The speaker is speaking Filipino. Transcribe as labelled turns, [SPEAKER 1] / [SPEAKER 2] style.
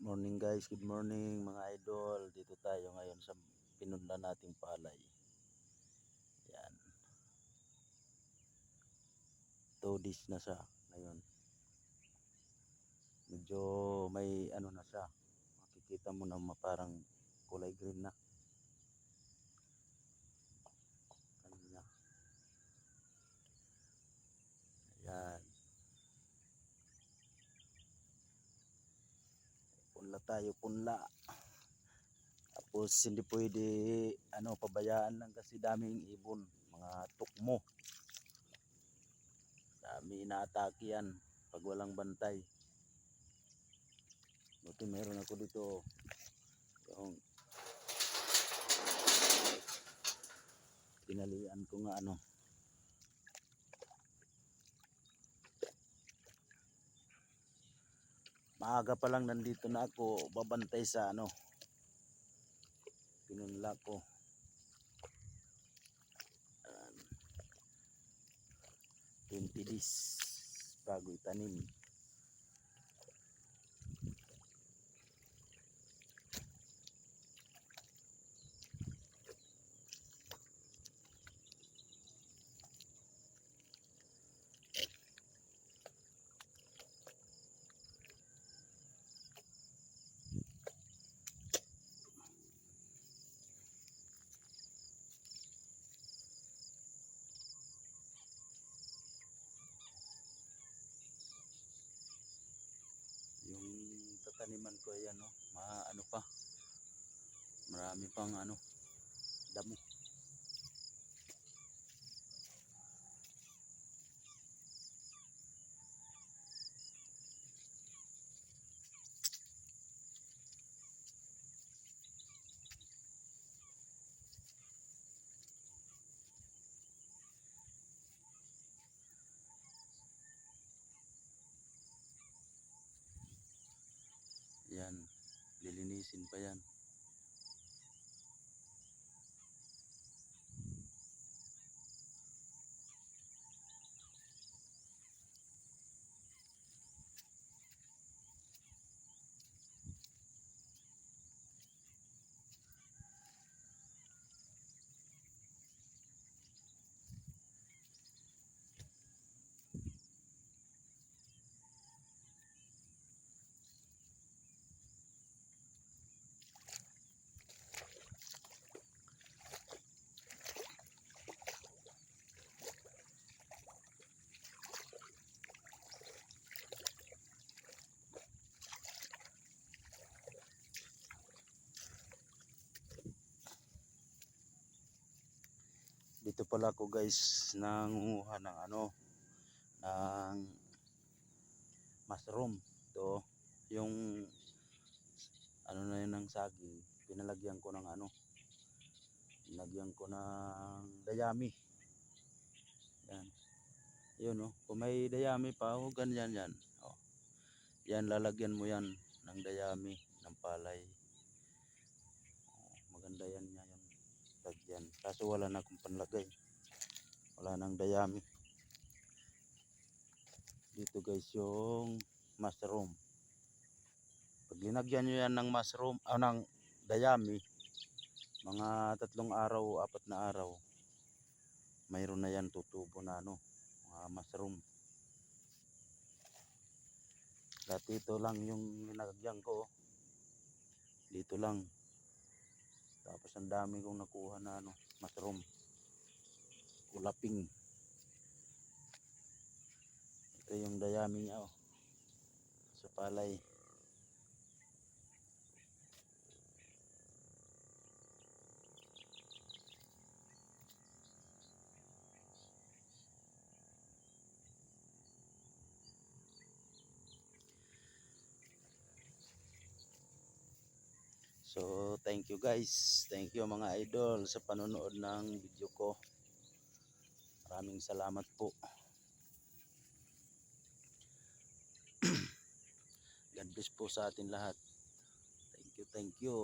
[SPEAKER 1] Morning guys, good morning mga idol. Dito tayo ngayon sa pinunla nating palay. Yan. 2 days na siya ngayon. Medyo may ano na siya. Makikita mo na parang kulay green na. Ano na. Yan. Punla tayo, punla. Tapos hindi pwede pabayaan lang kasi daming ibon, mga tukmo. Dami inaatake yan pag walang bantay. Buti meron ako dito yung tinalian ko nga maaga pa lang nandito na ako babantay sa pinunla ko. 20 days bago itanim. Yung tataniman ko ayan pa, marami pang damo. Yan, lilinisin pa yan. Dito pala ako guys nangunguha ng ng mushroom. To yung na yun ng saging, pinalagyan ko ng pinalagyan ko ng dayami. Yan. Yun kung may dayami pa ganyan yan. Yan, lalagyan mo yan ng dayami ng palay. Maganda yan nga yung lagyan. Kaso wala na akong panlagay. Wala nang dayami. Dito guys yung mushroom. Pag linagyan nyo yan ng mushroom, ng dayami, mga 3 araw, 4 na araw, mayroon na yan tutubo na mga mushroom. Dati ito lang yung linagyan ko. Dito lang. Tapos ang dami kong nakuha na mushroom. Kulaping. Ito yung dayami niya sa palay. So thank you guys. Thank you mga idol sa panonood ng video ko. Maraming salamat po. God bless po sa atin lahat. Thank you, thank you.